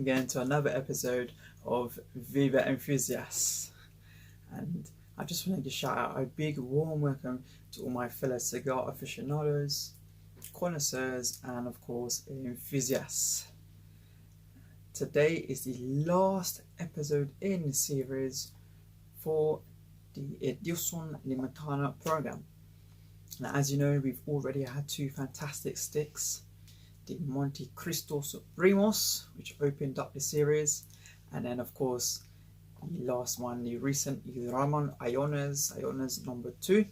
again to another episode of Viva Enthusiast. And I just want to shout out a big warm welcome to all my fellow cigar aficionados, connoisseurs, and of course enthusiasts. Today is the last episode in the series for the Edición Limitada program. Now, as you know, we've already had two fantastic sticks, the Monte Cristo Supremos, which opened up the series, and then of course the last one, the recent Ramon Iones number 2,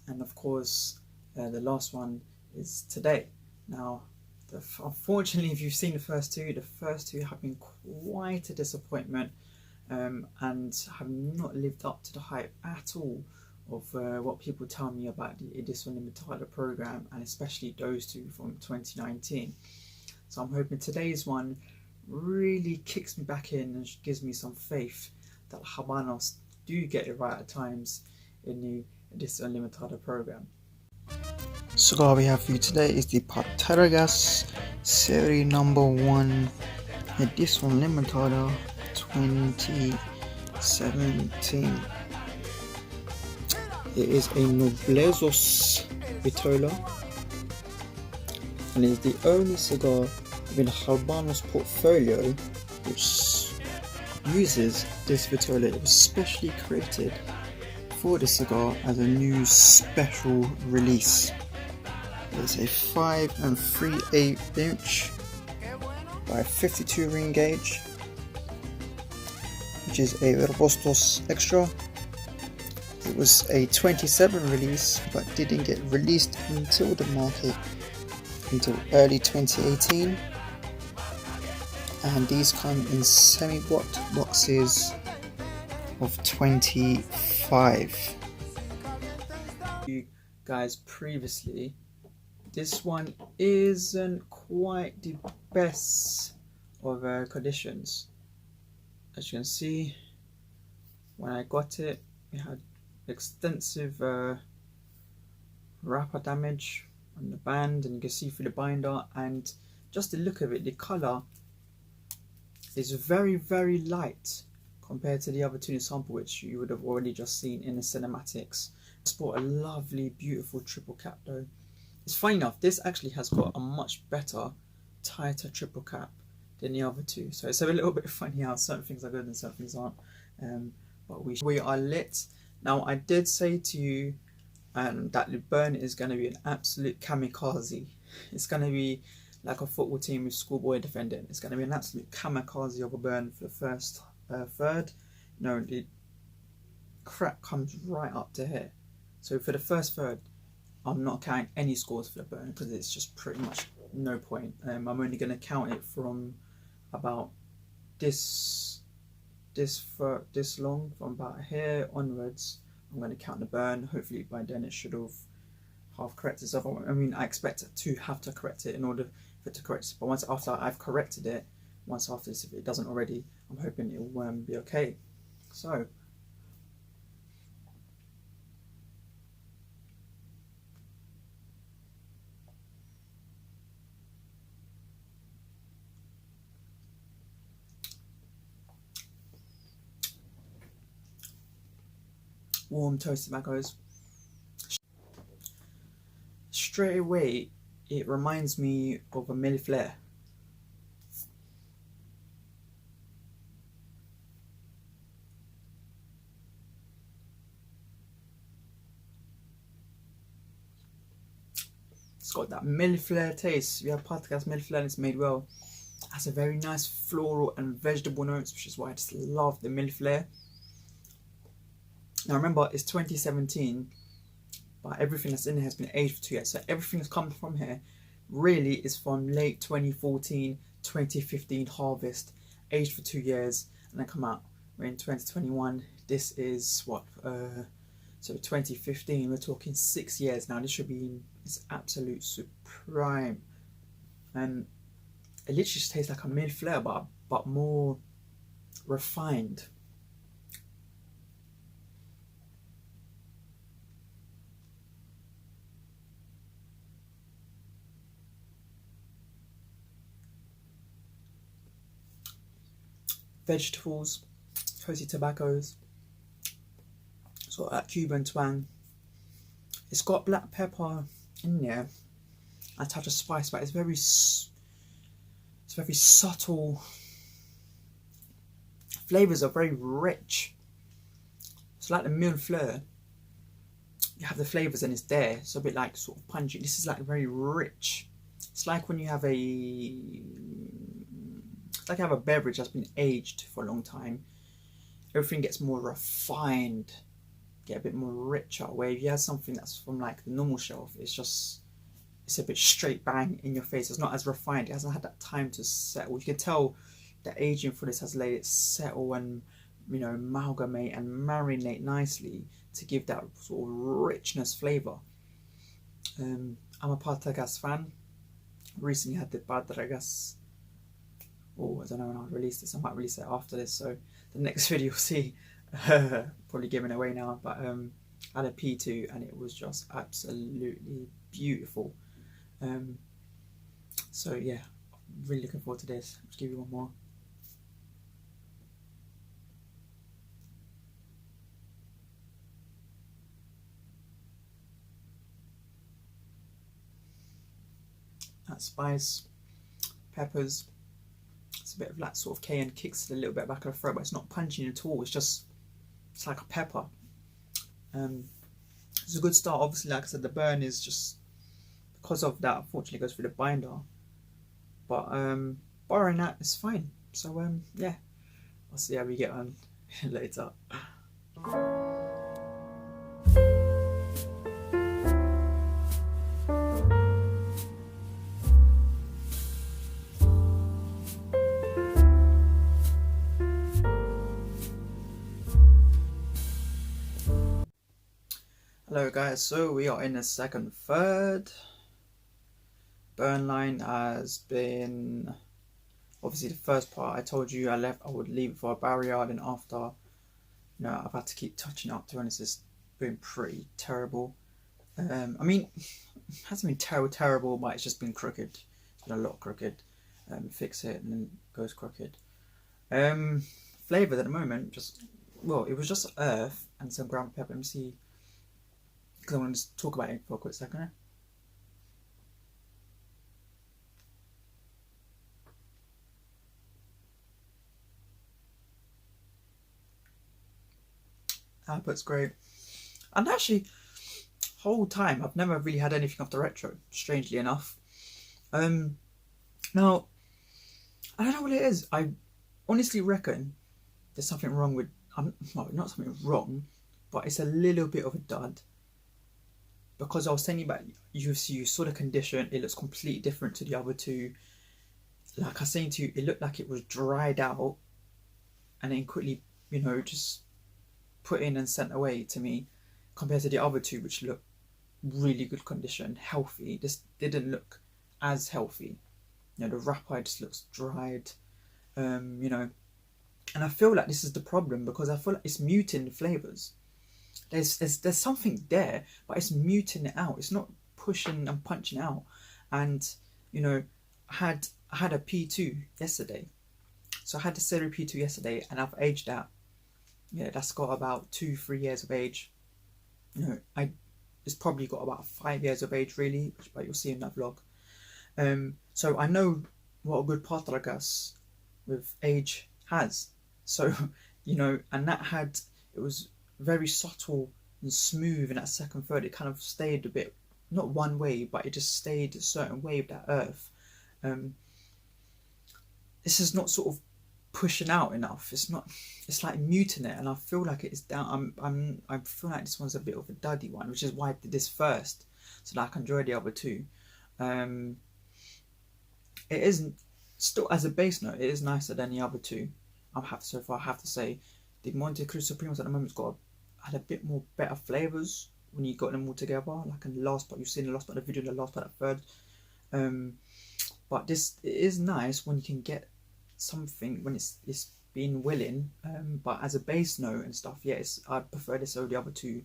and of course the last one is today. Now unfortunately, if you've seen the first two have been quite a disappointment, and have not lived up to the hype at all of what people tell me about the Edición Limitada program, and especially those two from 2019. So I'm hoping today's one really kicks me back in and gives me some faith that Habanos do get it right at times in the Edición Limitada program. Cigar we have for you today is the Pártagas Serie No.1 Edición Limitada 2017. It is a Noblezos Vitola, and it is the only cigar within Habanos portfolio which uses this Vitola. It was specially created for the cigar as a new special release. It's a 5 3/8 inch by 52 ring gauge, which is a Robustos Extra. It was a 27 release, but didn't get released until the market until early 2018. And these come in semi-blocked boxes of 25. You guys previously, this one isn't quite the best of conditions. As you can see, when I got it, it had extensive wrapper damage on the band, and you can see through the binder, and just the look of it, the colour is very, very light compared to the other two in the sample, which you would have already just seen in the cinematics. It's bought a lovely, beautiful triple cap though. It's funny enough, this actually has got a much better, tighter triple cap than the other two. So it's a little bit funny how certain things are good and certain things aren't. But we are lit. Now, I did say to you that the burn is going to be an absolute kamikaze. It's going to be like a football team with schoolboy defending. It's going to be an absolute kamikaze of a burn for the first third. No, the crap comes right up to here. So for the first third, I'm not counting any scores for the burn because it's just pretty much no point. I'm only going to count it from about this long, from about here onwards. I'm going to count the burn. Hopefully by then it should have half corrected itself. I mean, I expect it to have to correct it in order for it to correct it. But once after I've corrected it, once after this, if it doesn't already, I'm hoping it will be okay. So warm toasted tobaccos. Straight away, it reminds me of a Mille Flare. It's got that Mille Flare taste. We have Pártagas Mille Flare and it's made well. It has a very nice floral and vegetable notes, which is why I just love the Mille Flare. Now remember, it's 2017, but everything that's in here has been aged for 2 years. So everything that's come from here really is from late 2014, 2015 harvest, aged for 2 years, and then come out. We're in 2021. This is what? So 2015. We're talking 6 years now. This should be in its absolute supreme, and it literally just tastes like a Mille Flare, but more refined. vegetables, cozy tobaccos, sort of that Cuban twang. It's got black pepper in there, a touch of spice, but it's very subtle. Flavors are very rich. It's like the mille fleur. You have the flavors and it's there. It's a bit like sort of punchy. This is like very rich. It's like when you have a beverage that's been aged for a long time. Everything gets more refined, get a bit more richer. Where if you have something that's from like the normal shelf, it's a bit straight bang in your face. It's not as refined. It hasn't had that time to settle. You can tell the aging for this has let it settle and, you know, amalgamate and marinate nicely to give that sort of richness flavour. I'm a Pártagas fan. Recently had the Pártagas. Oh, I don't know when I'll release this. I might release it after this. So the next video you'll see, probably giving away now, but I had a P2 and it was just absolutely beautiful. So yeah, really looking forward to this. Let's give you one more. That spice, peppers, it's a bit of that sort of cayenne, kicks it a little bit back of the throat, but it's not punching at all. It's like a pepper. It's a good start. Obviously, like I said, the burn is just because of that. Unfortunately, it goes through the binder. But barring that, it's fine. So yeah, I'll see how we get on later. Hello guys, so we are in the second third. Burn line has been, obviously the first part I told you I would leave it for a barrier, then after, you know, I've had to keep touching up. To be honest, it's been pretty terrible. I mean, it hasn't been terrible, but it's just been crooked. It's been a lot crooked. Fix it and then it goes crooked. Flavours at the moment, it was just earth and some ground pepper. Let me see, because I want to just talk about it for a quick second. Output's great. And actually, whole time, I've never really had anything off the retro, strangely enough. Now, I don't know what it is. I honestly reckon there's something wrong with, well, not something wrong, but it's a little bit of a dud. Because I was saying about, you saw the condition, it looks completely different to the other two. Like I was saying to you, it looked like it was dried out and then quickly, you know, just put in and sent away to me, compared to the other two, which look really good condition, healthy. This didn't look as healthy. You know, the wrapper just looks dried, you know, and I feel like this is the problem, because I feel like it's muting the flavours. There's something there, but it's muting it out. It's not pushing and punching out. And, you know, I had a P2 yesterday. So I had the Serie P2 yesterday, and I've aged that. Yeah, that's got about 2-3 years of age. You know, it's probably got about 5 years of age really, but you'll see in that vlog. So I know what a good Pártagas with age has. So, you know, and it was very subtle and smooth in that second third. It kind of stayed a bit, not one way, but it just stayed a certain way of that earth. This is not sort of pushing out enough. It's like muting it, and I feel like it's down. I feel like this one's a bit of a duddy one, which is why I did this first, so that I can enjoy the other two. It isn't, still as a base note, it is nicer than the other two. So far I have to say, the Monte Cristo Primos at the moment's had a bit more better flavours when you got them all together. Like in the last part, you've seen the last part of the video, the last part of the third. But it is nice when you can get something when it's been willing. But as a base note and stuff, yes, I prefer this over the other two.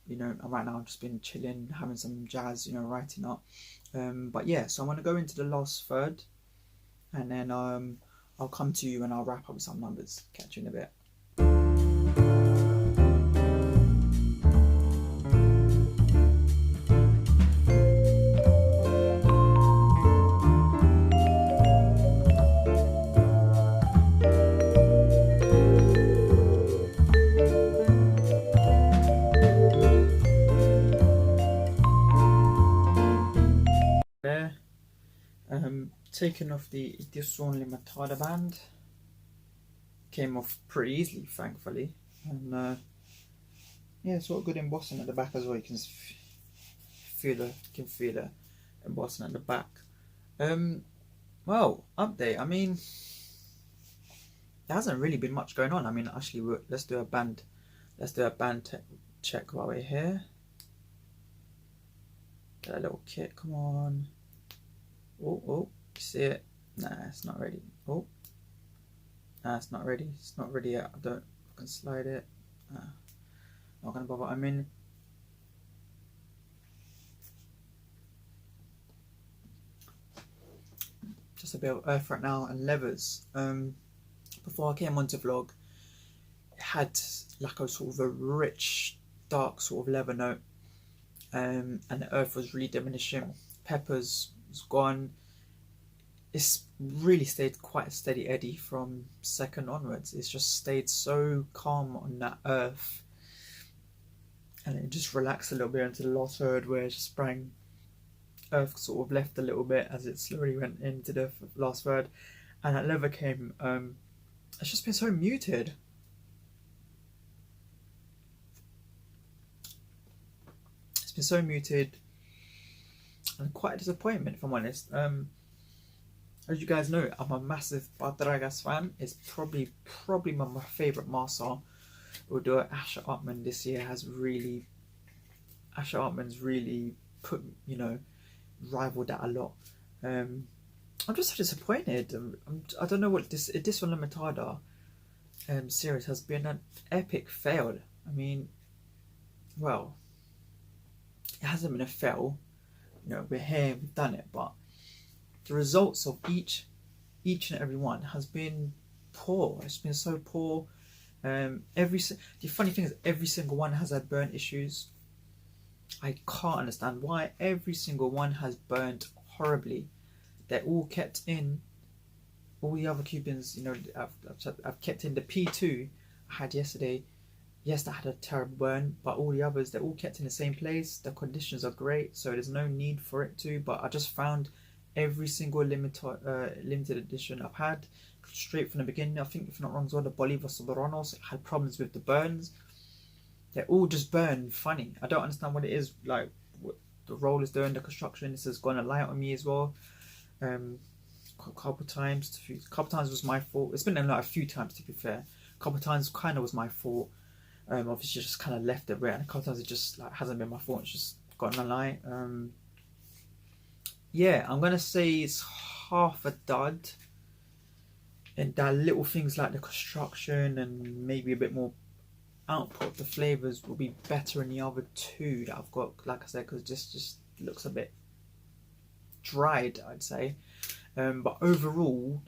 You know, right now I've just been chilling, having some jazz, you know, writing up. But yeah, so I'm going to go into the last third, and then I'll I'll come to you and I'll wrap up with some numbers. Catch you in a bit. There, taking off the Edición Limitada band. Came off pretty easily, thankfully, and yeah, it's got good embossing at the back as well. You can feel the embossing at the back. Well, update. I mean, there hasn't really been much going on. I mean, actually, let's do a band check while we're here. Get a little kit. Come on. Oh, you see it? Nah, it's not ready. Oh. Nah, it's not ready. It's not ready yet. I can slide it. Not gonna bother. I mean, just a bit of earth right now and levers. Before I came onto vlog, it had like a sort of a rich, dark sort of leather note, and the earth was really diminishing. Peppers was gone. It's really stayed quite a steady eddy from second onwards. It's just stayed so calm on that earth, and it just relaxed a little bit into the last third, where it just sprang. Earth sort of left a little bit as it slowly went into the last third, and that leather came. It's just been so muted. It's been so muted, and quite a disappointment, if I'm honest. As you guys know, I'm a massive Pártagas fan. It's probably my favourite master. Although Asher Upman this year has really, Upman's really put, rivaled that a lot. I'm just so disappointed. I don't know what this Edición Limitada series has been an epic fail. I mean, well, it hasn't been a fail. We're here, we've done it, but the results of each and every one has been poor. It's been so poor. The funny thing is, every single one has had burnt issues. I can't understand why every single one has burnt horribly. They're all kept in. All the other Cubans, I've kept in the P2 I had yesterday. Yes, that had a terrible burn, but all the others, they're all kept in the same place. The conditions are great, so there's no need for it to. But I just found every single limited edition I've had, straight from the beginning, I think, if not wrong as well, the Bolivar Soberanos had problems with the burns. They all just burn funny. I don't understand what it is, like what the roll is doing, the construction. This has gone a light on me as well. A couple times was my fault. It's been a few times, to be fair. A couple times kind of was my fault. Obviously just kind of left it right, and a couple times it just hasn't been my fault. It's just gotten a lie. Yeah, I'm gonna say it's half a dud. And that little things like the construction and maybe a bit more output, the flavours will be better in the other two that I've got, like I said, because it just looks a bit dried, I'd say. But overall,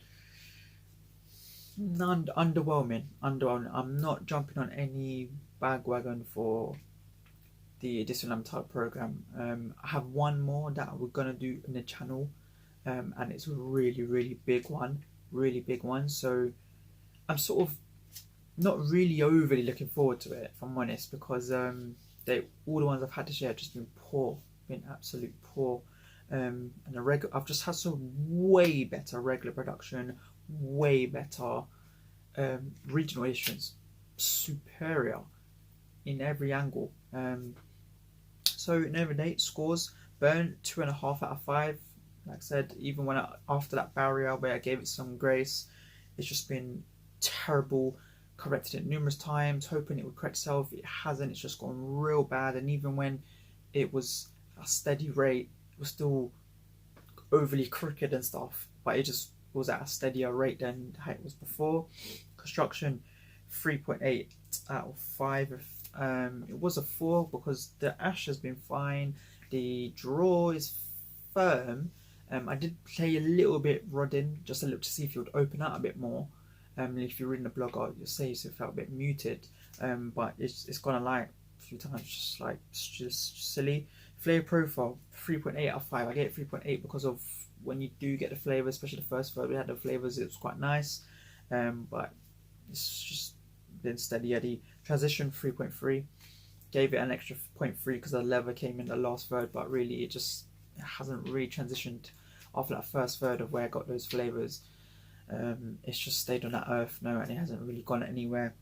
underwhelming. I'm not jumping on any bandwagon for the Edición Limitada program. I have one more that we're gonna do in the channel, and it's a really big one. So I'm sort of not really overly looking forward to it, if I'm honest, because all the ones I've had this year have just been poor, absolute poor. And I've just had some way better regular production, way better regional editions, superior in every angle. So November 8 scores: burn 2.5 out of 5. Like I said, even when after that barrier where I gave it some grace, it's just been terrible. Corrected it numerous times, hoping it would correct itself. It hasn't. It's just gone real bad. And even when it was a steady rate, it was still overly crooked and stuff. But it just was at a steadier rate than how it was before. Construction 3.8 out of 5. It was a 4 because the ash has been fine. The draw is firm. I did play a little bit rodding, just a little to see if it would open out a bit more. If you're reading the blog, you'll say it felt a bit muted. But it's gone a light a few times, just silly. Flavor profile 3.8 out of 5. I get it 3.8 because of when you do get the flavor, especially the first third we had the flavors, it was quite nice. But it's just been steady Eddie. Transition 3.3. Gave it an extra 0.3 because the leather came in the last third, but really it hasn't really transitioned after that first third of where I got those flavors. It's just stayed on that earth note and it hasn't really gone anywhere.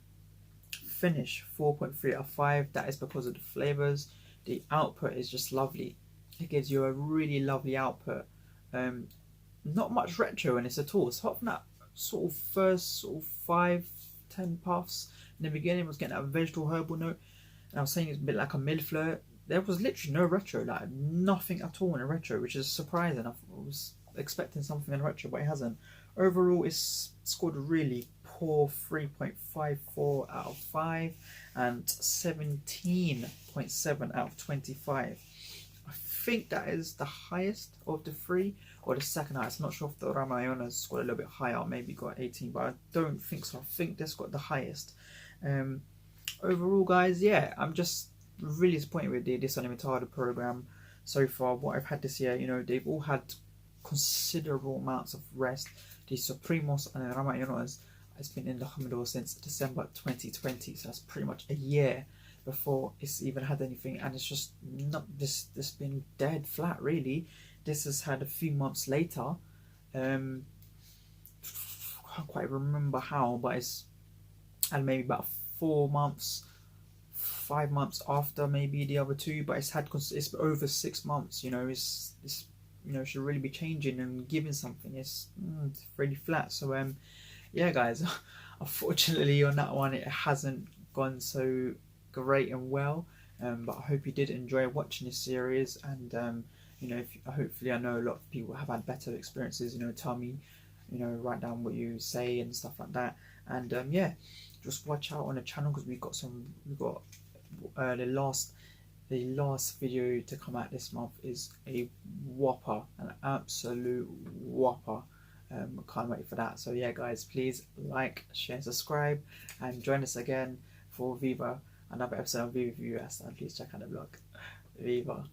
Finish 4.3 out of 5. That is because of the flavors. The output is just lovely. It gives you a really lovely output. Not much retro in this at all. So apart from that sort of first 5-10 puffs in the beginning, was getting that vegetable herbal note, and I was saying it's a bit like a Millefleur. There was literally no retro, like nothing at all in a retro, which is surprising. I was expecting something in a retro, but it hasn't. Overall, it's scored a really poor 3.54 out of 5 and 17.7 out of 25. I think that is the highest of the three, or the second highest. I'm not sure if the Ramayona's scored a little bit higher, maybe got 18, but I don't think so. I think this got the highest. Overall, guys, yeah, I'm just really disappointed with the Edición Limitada program so far. What I've had this year, you know, they've all had considerable amounts of rest. The Supremos and the Ramayonas has been in the Humidor since December 2020, so that's pretty much a year before it's even had anything, and it's just not this been dead flat really. This has had a few months later. Can't quite remember how, but it's had maybe about 4 months, 5 months after maybe the other two, but it's over 6 months. You know, it's you know, should really be changing and giving something. It's really flat. So yeah, guys, unfortunately on that one it hasn't gone so great and well. But I hope you did enjoy watching this series, and you know, hopefully I know a lot of people have had better experiences. You know, tell me, you know, write down what you say and stuff like that. And yeah, just watch out on the channel because we've got the last video to come out this month is a whopper, an absolute whopper. Can't wait for that. So yeah, guys, please like, share, subscribe, and join us again for Viva, another episode of Viva Viva. And please check out the vlog. Viva.